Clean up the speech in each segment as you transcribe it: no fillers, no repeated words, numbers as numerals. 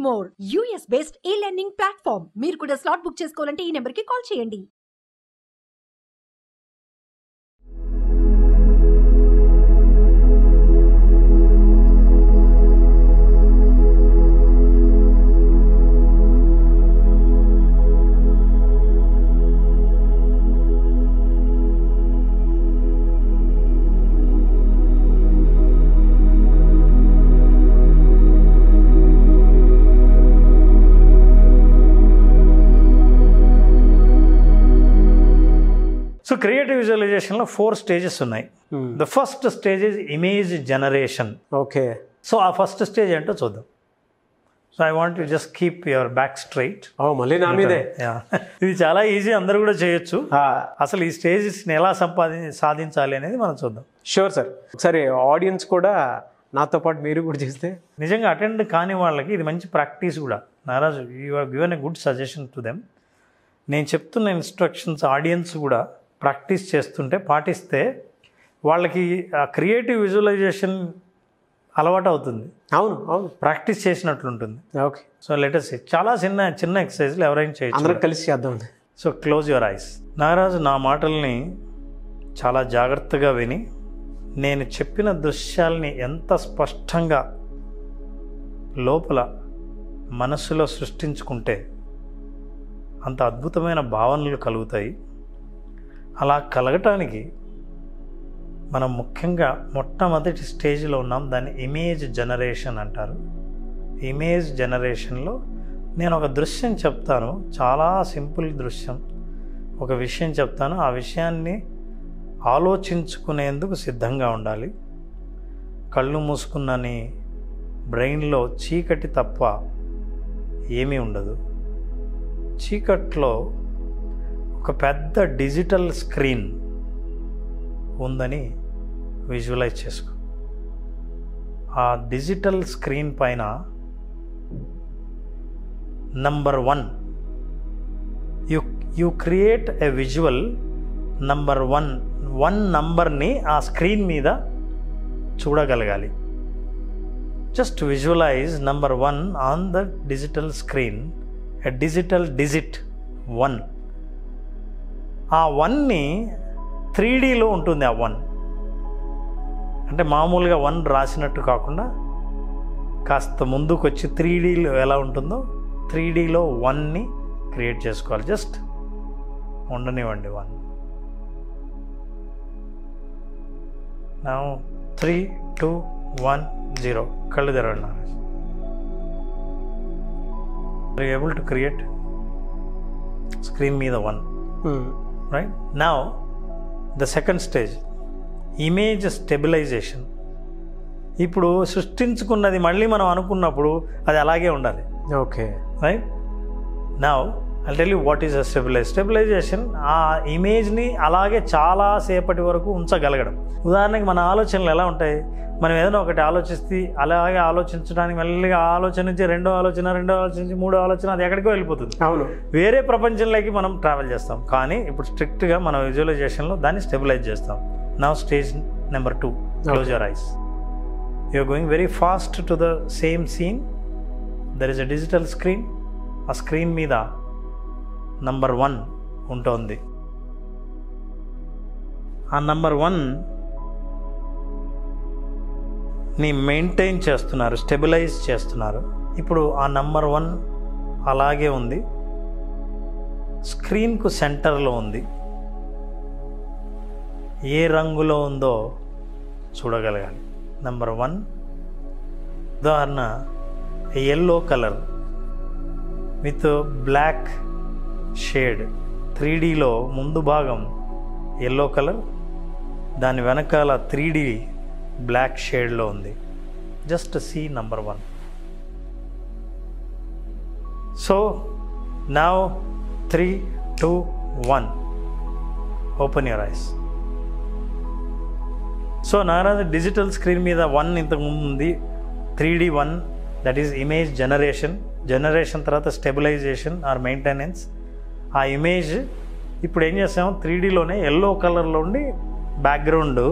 More US based e-learning platform. మీరు కూడా slot book చేసుకోవాలంటే ఈ నెంబర్కి కాల్ చేయండి. సో క్రియేటివ్ విజువలైజేషన్లో 4 స్టేజెస్ ఉన్నాయి. The first stage is image generation. Okay, so ఆ ఫస్ట్ స్టేజ్ ఏంటో చూద్దాం. So I want you just keep your back straight. మళ్ళీ నా మీదే. ఇది చాలా ఈజీ, అందరూ కూడా చేయొచ్చు. అసలు ఈ స్టేజెస్ని ఎలా సాధించాలి అనేది మనం చూద్దాం. Sure sir. ఒకసారి ఆడియన్స్ కూడా నాతో పాటు మీరు కూడా చేస్తే. నిజంగా అటెండ్ కాని వాళ్ళకి ఇది మంచి ప్రాక్టీస్ కూడా. Naraju, you have given a good suggestion to them. నేను చెప్తున్న ఇన్స్ట్రక్షన్స్ ఆడియన్స్ కూడా ప్రాక్టీస్ చేస్తుంటే, పాటిస్తే వాళ్ళకి ఆ క్రియేటివ్ విజువలైజేషన్ అలవాటు అవుతుంది. అవును అవును, ప్రాక్టీస్ చేసినట్లుంటుంది. ఓకే, సో లెటస్ సే చాలా చిన్న ఎక్సర్సైజ్లు ఎవరైనా చేయొచ్చు. అందరం కలిసి చేద్దాం. So close your ice. Nagaraju, నా మాటల్ని చాలా జాగ్రత్తగా విని నేను చెప్పిన దృశ్యాల్ని ఎంత స్పష్టంగా లోపల మనస్సులో సృష్టించుకుంటే అంత అద్భుతమైన భావనలు కలుగుతాయి. అలా కలగటానికి మనం ముఖ్యంగా మొట్టమొదటి స్టేజ్లో ఉన్నాం. దాన్ని ఇమేజ్ జనరేషన్ అంటారు. ఇమేజ్ జనరేషన్లో నేను ఒక దృశ్యం చెప్తాను, చాలా సింపుల్ దృశ్యం. ఒక విషయం చెప్తాను, ఆ విషయాన్ని ఆలోచించుకునేందుకు సిద్ధంగా ఉండాలి. కళ్ళు మూసుకున్నని బ్రెయిన్లో చీకటి తప్ప ఏమీ ఉండదు. చీకట్లో ఒక పెద్ద డిజిటల్ స్క్రీన్ ఉందని విజువలైజ్ చేసుకో. ఆ డిజిటల్ స్క్రీన్ పైన number 1 you create a visual. Number 1 నంబర్ని ఆ స్క్రీన్ మీద చూడగలగాలి. Just visualize number 1 on the digital screen, a digital digit 1. ఆ 1ని 3Dలో ఉంటుంది. ఆ 1 అంటే మామూలుగా 1 రాసినట్టు కాకుండా కాస్త ముందుకు వచ్చి 3Dలో ఎలా ఉంటుందో 3Dలో 1ని క్రియేట్ చేసుకోవాలి. జస్ట్ ఉండనివ్వండి 1. నా 3, 2, 1, 0 కళ్ళు తెరవండి. Are you able to create screen మీద 1? Right? Now the second stage, image stabilization. ఇప్పుడు సృష్టించుకున్నది మళ్ళీ మనం అనుకున్నప్పుడు అది అలాగే ఉండాలి. Okay, right. Now I'll tell you what is a stabilization. ఆ ఇమేజ్ని అలాగే చాలా సేపటి వరకు ఉంచగలగడం. ఉదాహరణకి మన ఆలోచనలు ఎలా ఉంటాయి, మనం ఏదైనా ఒకటి ఆలోచిస్తే అలాగే ఆలోచించడానికి మెల్లిగా ఆలోచన నుంచి రెండో ఆలోచన నుంచి మూడో ఆలోచన, అది ఎక్కడికో వెళ్ళిపోతుంది. అవును, వేరే ప్రపంచంలోకి మనం ట్రావెల్ చేస్తాం. కానీ ఇప్పుడు స్ట్రిక్ట్గా మన విజువలైజేషన్లో దాన్ని స్టెబిలైజ్ చేస్తాం. Now stage number 2, close your eyes. You are going very fast to the same scene. There is a digital screen. ఆ స్క్రీన్ మీద నంబర్ 1 ఉంటుంది. ఆ నంబర్ 1ని మెయింటైన్ చేస్తున్నారు, స్టెబిలైజ్ చేస్తున్నారు. ఇప్పుడు ఆ నంబర్ 1 అలాగే ఉంది, స్క్రీన్కు సెంటర్లో ఉంది. ఏ రంగులో ఉందో చూడగలగాలి. నంబర్ 1 ఉదాహరణ yellow colour with black shade. 3Dలో ముందు భాగం ఎల్లో కలర్, దాని వెనకాల 3D బ్లాక్ షేడ్లో ఉంది. Just see number 1. So now 3, 2, 1 open your eyes. So Naraju, digital screen మీద 1 ఇంతకుముందు ఉంది, 3D 1, that is image generation తర్వాత స్టెబిలైజేషన్ ఆర్ మెయింటెనెన్స్. ఆ ఇమేజ్ ఇప్పుడు ఏం చేస్తాము, 3Dలోనే ఎల్లో కలర్లో ఉండి బ్యాక్గ్రౌండ్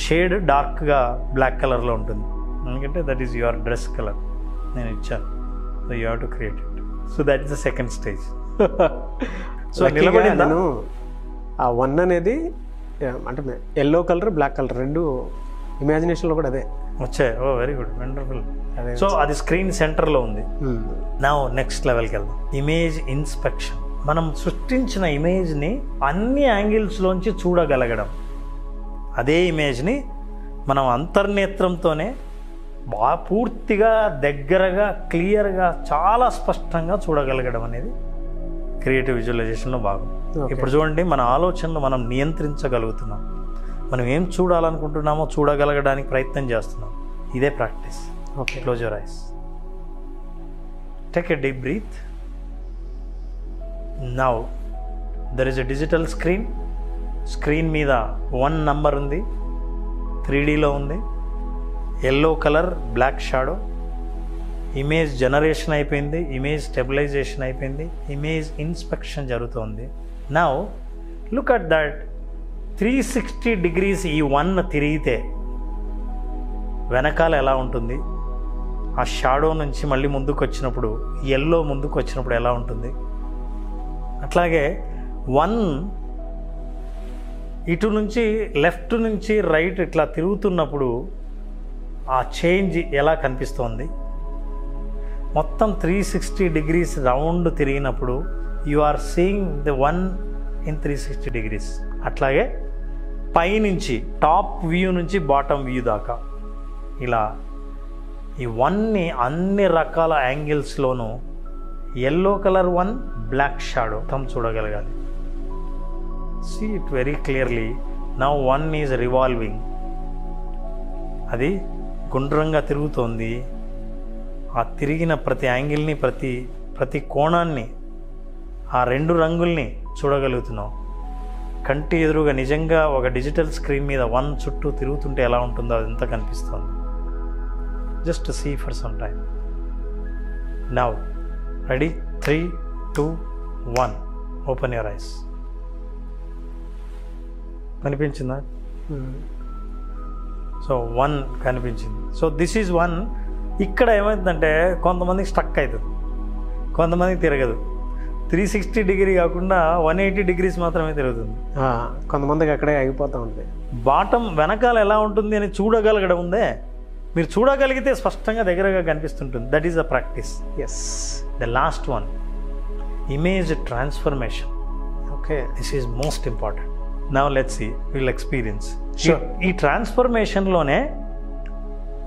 షేడ్ డార్క్గా బ్లాక్ కలర్లో ఉంటుంది. ఎందుకంటే that is your dress colour నేను ఇచ్చాను. So you have to create it. So that is the second stage. So Lucky గా నిలబడిందా? నేను ఆ 1 అనేది అంటే ఎల్లో కలర్ బ్లాక్ కలర్ రెండు ఇమాజినేషన్లో కూడా అదే వచ్చాయి. ఓ వెరీ గుడ్, వండర్ఫుల్. అదే. సో అది స్క్రీన్ సెంటర్లో ఉంది. నా నెక్స్ట్ లెవెల్కి వెళ్దాం. Image inspection. మనం సృష్టించిన ఇమేజ్ని అన్ని యాంగిల్స్లోంచి చూడగలగడం. అదే ఇమేజ్ని మనం అంతర్నేత్రంతోనే బాగా పూర్తిగా దగ్గరగా క్లియర్గా చాలా స్పష్టంగా చూడగలగడం అనేది క్రియేటివ్ విజువలైజేషన్లో భాగం. ఇప్పుడు చూడండి, మన ఆలోచనలు మనం నియంత్రించగలుగుతున్నాం. మనం ఏం చూడాలనుకుంటున్నామో చూడగలగడానికి ప్రయత్నం చేస్తున్నాం. ఇదే practice. Okay. Close your eyes, take a deep breath. Now there is a digital screen. Screen మీద 1 నంబర్ ఉంది, 3Dలో ఉంది, yellow colour black shadow. Image generation అయిపోయింది, ఇమేజ్ స్టెబిలైజేషన్ అయిపోయింది, ఇమేజ్ ఇన్స్పెక్షన్ జరుగుతుంది. Now look at that 360 degrees ఈ 1 తిరిగితే వెనకాల ఎలా ఉంటుంది, ఆ షాడో నుంచి మళ్ళీ ముందుకు వచ్చినప్పుడు, ఎల్లో ముందుకు వచ్చినప్పుడు ఎలా ఉంటుంది. అట్లాగే 1 ఇటు నుంచి లెఫ్ట్ నుంచి రైట్ ఇట్లా తిరుగుతున్నప్పుడు ఆ చేంజ్ ఎలా కనిపిస్తోంది. మొత్తం 360 degrees రౌండ్ తిరిగినప్పుడు you are seeing the 1 in 360 degrees. అట్లాగే పైనుంచి టాప్ వ్యూ నుంచి బాటమ్ వ్యూ దాకా ఇలా ఈ 1ని అన్ని రకాల యాంగిల్స్లోనూ ఎల్లో కలర్ 1 బ్లాక్ షాడో మొత్తం చూడగలగాలి. See it very clearly. Now 1 is revolving. అది గుండ్రంగా తిరుగుతోంది. ఆ తిరిగిన ప్రతి యాంగిల్ని, ప్రతి కోణాన్ని, ఆ 2 రంగుల్ని చూడగలుగుతున్నాం. కంటి ఎదురుగా నిజంగా ఒక డిజిటల్ స్క్రీన్ మీద 1 చుట్టూ తిరుగుతుంటే ఎలా ఉంటుందో అదంతా కనిపిస్తుంది. Just see for some time. Now ready, 3, 2, 1. Open your eyes. కనిపించిందా? సో 1 కనిపించింది. So this is 1. ఇక్కడ ఏమవుతుందంటే కొంతమందికి స్టక్ అవుతుంది, కొంతమందికి తిరగదు. 360 degree కాకుండా 180 degrees మాత్రమే తిరుగుతుంది. కొంతమందికి అక్కడే ఆగిపోతూ ఉంటుంది. బాటమ్ వెనకాల ఎలా ఉంటుంది అని చూడగలగడం ఉందే, మీరు చూడగలిగితే స్పష్టంగా దగ్గరగా కనిపిస్తుంటుంది. That is the practice. Yes. The last one, image transformation. Okay. This is most important. Now let's see, will experience. Sure. ఈ ట్రాన్స్ఫర్మేషన్లోనే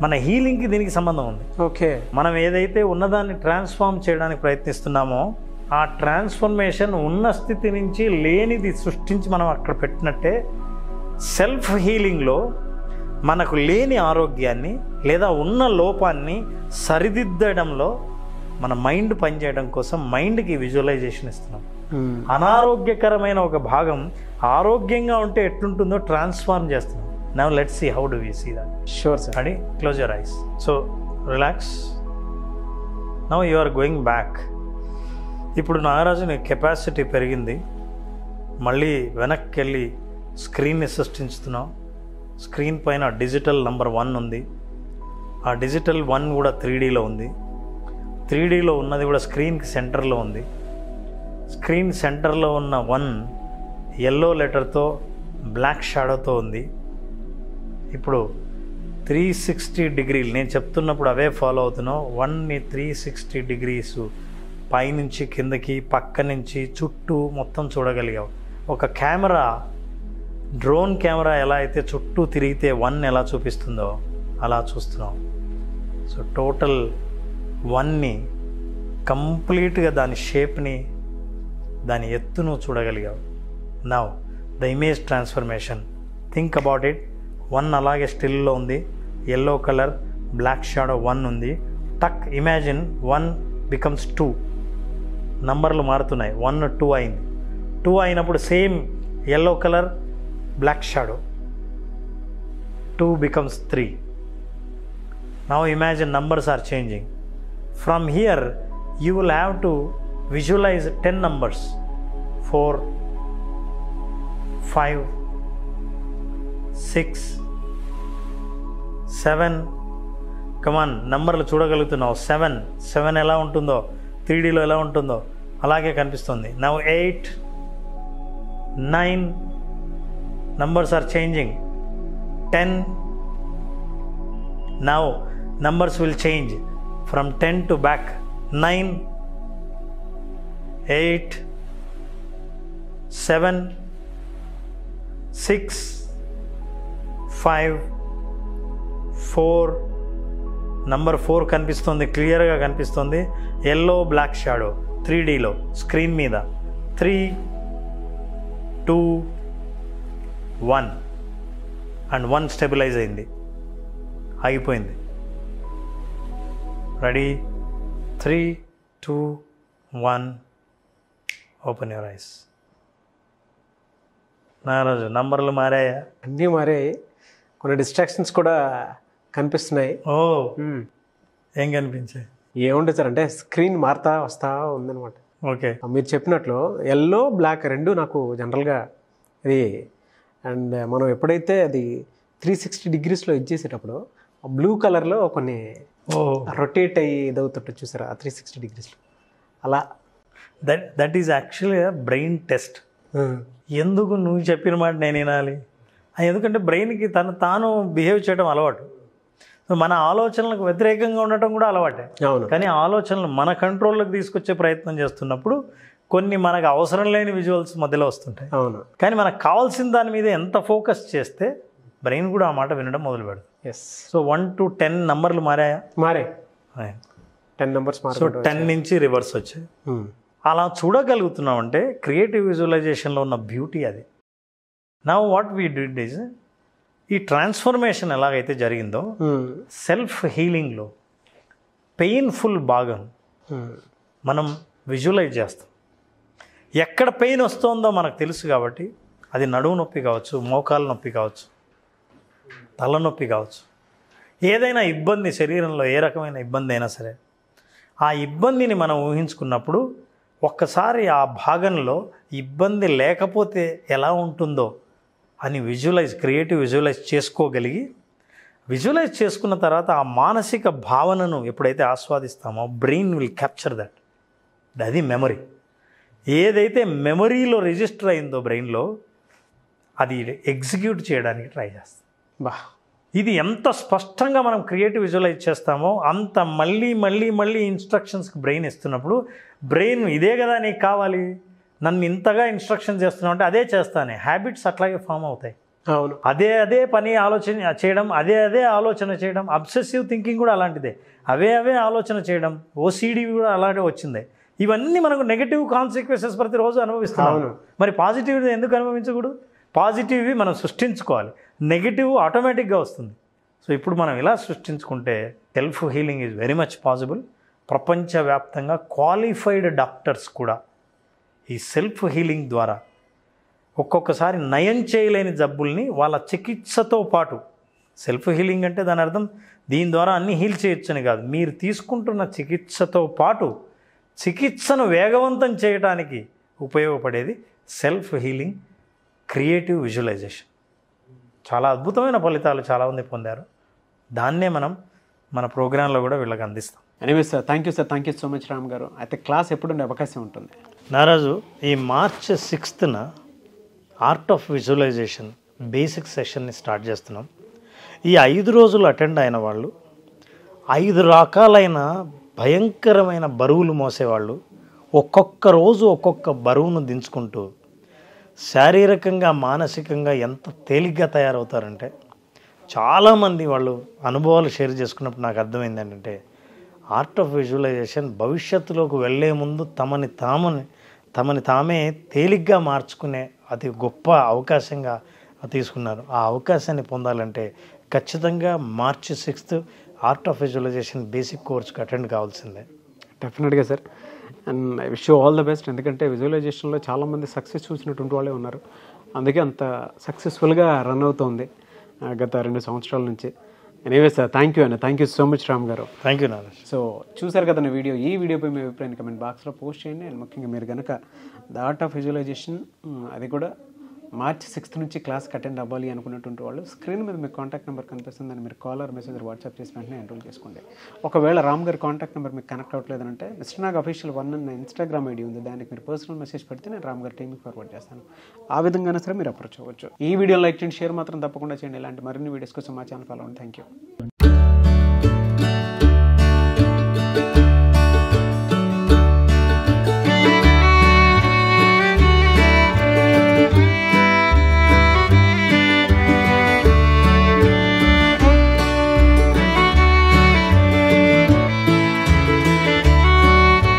మన హీలింగ్కి దీనికి సంబంధం ఉంది. ఓకే. మనం ఏదైతే ఉన్నదాన్ని ట్రాన్స్ఫార్మ్ చేయడానికి ప్రయత్నిస్తున్నామో ఆ ట్రాన్స్ఫర్మేషన్ ఉన్న స్థితి నుంచి లేనిది సృష్టించి మనం అక్కడ పెట్టినట్టే సెల్ఫ్ హీలింగ్లో మనకు లేని ఆరోగ్యాన్ని లేదా ఉన్న లోపాన్ని సరిదిద్దడంలో మన మైండ్ పనిచేయడం కోసం మైండ్కి విజువలైజేషన్ ఇస్తున్నాం. అనారోగ్యకరమైన ఒక భాగం ఆరోగ్యంగా ఉంటే ఎట్లుంటుందో ట్రాన్స్ఫార్మ్ చేస్తున్నాం. Now let's see how do we see that. Sure sir. Ready, close your eyes. So relax. Now you are going back. ఇప్పుడు నాగరాజు నీ కెపాసిటీ పెరిగింది. మళ్ళీ వెనక్కి వెళ్ళి స్క్రీన్ని సృష్టించుతున్నాం. స్క్రీన్ పైన డిజిటల్ నంబర్ 1 ఉంది. ఆ డిజిటల్ 1 కూడా 3Dలో ఉంది. 3Dలో ఉన్నది కూడా స్క్రీన్కి సెంటర్లో ఉంది. స్క్రీన్ సెంటర్లో ఉన్న 1 ఎల్లో లెటర్తో బ్లాక్ షాడోతో ఉంది. ఇప్పుడు 360 degrees నేను చెప్తున్నప్పుడు అవే ఫాలో అవుతున్నావు. 1ని 360 degrees పైనుంచి కిందకి, పక్క నుంచి చుట్టూ మొత్తం చూడగలిగావు. ఒక కెమెరా, డ్రోన్ కెమెరా ఎలా అయితే చుట్టూ తిరిగితే 1 ఎలా చూపిస్తుందో అలా చూస్తున్నావు. సో టోటల్ 1ని కంప్లీట్గా దాని షేప్ని, దాని ఎత్తును చూడగలిగావు. Now the image transformation, think about it. 1 అలాగే స్టిల్లో ఉంది, ఎల్లో కలర్ బ్లాక్ షాడో 1 ఉంది. టక్ ఇమాజిన్ 1 బికమ్స్ 2. నంబర్లు మారుతున్నాయి. 1, 2 అయింది. 2 అయినప్పుడు same yellow colour black shadow, 2 becomes 3. Now imagine numbers are changing. From here you will have to visualize 10 numbers. 4, 5, 6, 7, కమాన్ నంబర్లు చూడగలుగుతున్నావు. 7 ఎలా ఉంటుందో 3Dలో ఎలా ఉంటుందో అలాగే కనిపిస్తుంది. Now 8, 9 numbers are changing. 10, now numbers will change from 10 to back. 9, 8, 7, 6, 5, 4. Number 4 కనిపిస్తుంది, క్లియర్గా కనిపిస్తుంది. ఎల్లో బ్లాక్ షాడో 3Dలో స్క్రీన్ మీద. 3, 2, 1 అండ్ 1 స్టెబిలైజ్ అయింది, ఆగిపోయింది. Ready? 3, 2, 1 open your eyes. Naraju నంబర్లు మారాయా? అన్నీ మారాయి, కొన్ని డిస్ట్రాక్షన్స్ కూడా కనిపిస్తున్నాయి. ఓ ఏం కనిపించాయి? ఏముండదు సార్, అంటే స్క్రీన్ మారుతా వస్తా ఉందన్నమాట. ఓకే, మీరు చెప్పినట్లు ఎల్లో బ్లాక్ రెండు నాకు జనరల్గా ఇది, అండ్ మనం ఎప్పుడైతే అది 360 degreesలో ఇచ్చేసేటప్పుడు బ్లూ కలర్లో కొన్ని రొటేట్ అయ్యి ఇదవుతుంటే చూసారా 360 degreesలో అలా. That is actually brain test. ఎందుకు నువ్వు చెప్పిన మాట నేను వినాలి? ఎందుకంటే బ్రెయిన్కి తాను బిహేవ్ చేయడం అలవాటు. సో మన ఆలోచనలకు వ్యతిరేకంగా ఉండటం కూడా అలవాటే. అవును. కానీ ఆలోచనలు మన కంట్రోల్లోకి తీసుకొచ్చే ప్రయత్నం చేస్తున్నప్పుడు కొన్ని మనకు అవసరం లేని విజువల్స్ మధ్యలో వస్తుంటాయి. అవును. కానీ మనకు కావాల్సిన దాని మీద ఎంత ఫోకస్ చేస్తే బ్రెయిన్ కూడా ఆ మాట వినడం మొదలు పెడతాం. ఎస్. సో 1 to 10 నంబర్లు మారాయా? మారే. 10 numbers సో 10 నుంచి రివర్స్ వచ్చాయి. అలా చూడగలుగుతున్నామంటే క్రియేటివ్ విజువలైజేషన్లో ఉన్న బ్యూటీ అది. Now what we did is, ఈ ట్రాన్స్ఫర్మేషన్ ఎలాగైతే జరిగిందో సెల్ఫ్ హీలింగ్లో పెయిన్ఫుల్ భాగం మనం విజువలైజ్ చేస్తాం. ఎక్కడ పెయిన్ వస్తుందో మనకు తెలుసు కాబట్టి, అది నడుము నొప్పి కావచ్చు, మోకాలు నొప్పి కావచ్చు, తలనొప్పి కావచ్చు, ఏదైనా ఇబ్బంది శరీరంలో ఏ రకమైన ఇబ్బంది అయినా సరే, ఆ ఇబ్బందిని మనం ఊహించుకున్నప్పుడు ఒక్కసారి ఆ భాగంలో ఇబ్బంది లేకపోతే ఎలా ఉంటుందో అని క్రియేటివ్ విజువలైజ్ చేసుకోగలిగి, విజువలైజ్ చేసుకున్న తర్వాత ఆ మానసిక భావనను ఎప్పుడైతే ఆస్వాదిస్తామో బ్రెయిన్ విల్ క్యాప్చర్ దట్. అది మెమరీ. ఏదైతే మెమరీలో రిజిస్టర్ అయిందో బ్రెయిన్లో, అది ఎగ్జిక్యూట్ చేయడానికి ట్రై చేస్తాం. బా, ఇది ఎంత స్పష్టంగా మనం క్రియేటివ్ విజువలైజ్ చేస్తామో అంత మళ్ళీ మళ్ళీ మళ్ళీ ఇన్స్ట్రక్షన్స్కి బ్రెయిన్ ఇస్తున్నప్పుడు బ్రెయిన్ ఇదే కదా నీకు కావాలి, నన్ను ఇంతగా ఇన్స్ట్రక్షన్ చేస్తున్నావు అంటే అదే చేస్తానే. హ్యాబిట్స్ అట్లాగే ఫామ్ అవుతాయి. అవును. అదే పని ఆలోచన చేయడం, అదే ఆలోచన చేయడం. అబ్సెసివ్ థింకింగ్ కూడా అలాంటిదే. అవే ఆలోచన చేయడం. ఓసిడి కూడా అలాగే వచ్చింది. ఇవన్నీ మనకు నెగిటివ్ కాన్సిక్వెన్సెస్ ప్రతిరోజు అనుభవిస్తున్నాం. మరి పాజిటివ్ ఎందుకు అనుభవించకూడదు? పాజిటివ్వి మనం సృష్టించుకోవాలి, నెగిటివ్ ఆటోమేటిక్గా వస్తుంది. సో ఇప్పుడు మనం ఇలా సృష్టించుకుంటే self healing is very much possible. ప్రపంచవ్యాప్తంగా క్వాలిఫైడ్ డాక్టర్స్ కూడా ఈ సెల్ఫ్ హీలింగ్ ద్వారా ఒక్కొక్కసారి నయం చేయలేని జబ్బుల్ని వాళ్ళ చికిత్సతో పాటు, సెల్ఫ్ హీలింగ్ అంటే దాని అర్థం దీని ద్వారా అన్నీ హీల్ చేయొచ్చని కాదు, మీరు తీసుకుంటున్న చికిత్సతో పాటు చికిత్సను వేగవంతం చేయడానికి ఉపయోగపడేది సెల్ఫ్ హీలింగ్ క్రియేటివ్ విజువలైజేషన్. చాలా అద్భుతమైన ఫలితాలు చాలామంది పొందారు. దాన్నే మనం మన ప్రోగ్రాంలో కూడా వీళ్ళకి అందిస్తాం. Anyway sir, thank you sir, thank you so much Ram గారు. అయితే క్లాస్ ఎప్పుడు ఉండే అవకాశం ఉంటుంది? నారాజు, ఈ March 6th art of visualization basic సెషన్ని స్టార్ట్ చేస్తున్నాం. ఈ 5 రోజులు అటెండ్ అయిన వాళ్ళు 5 రకాలైన భయంకరమైన బరువులు మోసేవాళ్ళు ఒక్కొక్క రోజు ఒక్కొక్క బరువును దించుకుంటూ శారీరకంగా మానసికంగా ఎంత తేలిగ్గా తయారవుతారంటే, చాలామంది వాళ్ళు అనుభవాలు షేర్ చేసుకున్నప్పుడు నాకు అర్థమైంది ఏంటంటే, ఆర్ట్ ఆఫ్ విజువలైజేషన్ భవిష్యత్తులోకి వెళ్ళే ముందు తమని తామే తేలిగ్గా మార్చుకునే అతి గొప్ప అవకాశంగా తీసుకున్నారు. ఆ అవకాశాన్ని పొందాలంటే ఖచ్చితంగా March 6th art of visualization basic కోర్స్కి అటెండ్ కావాల్సిందే. డెఫినెట్గా sir, and I wish you all the best. ఎందుకంటే విజువలైజేషన్లో చాలామంది సక్సెస్ చూసినటువంటి వాళ్ళే ఉన్నారు. అందుకే అంత సక్సెస్ఫుల్గా రన్ అవుతుంది గత 2 సంవత్సరాల నుంచి. ఎనీవే సార్, థ్యాంక్ యూ అండి, thank you so much Ram garu. Thank you Naraj. So చూసారు కదా నా వీడియో. ఈ వీడియోపై మీ అభిప్రాయాన్ని కమెంట్ బాక్స్లో పోస్ట్ చేయండి. అండ్ ముఖ్యంగా మీరు కనుక ద ఆర్ట్ ఆఫ్ విజువలైజేషన్ అది కూడా మార్చి 6th నుంచి క్లాస్కి అటెండ్ అవ్వాలి అనుకున్నటువంటి వాళ్ళు స్క్రీన్ మీద మీకు కాంటాక్ట్ నెంబర్ కనిపిస్తుంది, దాన్ని మీరు కాల్ ఆర్ మెసేజ్ వాట్సాప్ చేసి వెంటనే ఎన్రోల్ చేసుకోండి. ఒకవేళ రామ్ గారి కాంటాక్ట్ నెంబర్ మీకు కనెక్ట్ అవ్వట్లేదంటే మిస్టర్ నాగ్ అఫీషియల్ 1 అన్న ఇన్స్టాగ్రామ్ ఐడి ఉంది, దానికి మీరు పర్సనల్ మెసేజ్ పెడితే నేను రామ్ గారి టీమ్కి ఫార్వర్డ్ చేస్తాను. ఆ విధంగానే సరే మీరు అప్రోచ్ అవ్వచ్చు. ఈ వీడియో లైక్ చేయండి, షేర్ మాత్రం తప్పకుండా చేయండి. ఇలాంటి మరిన్ని వీడియోస్ కోసం మా ఛానల్ ఫాలో అవ్వండి. Thank you.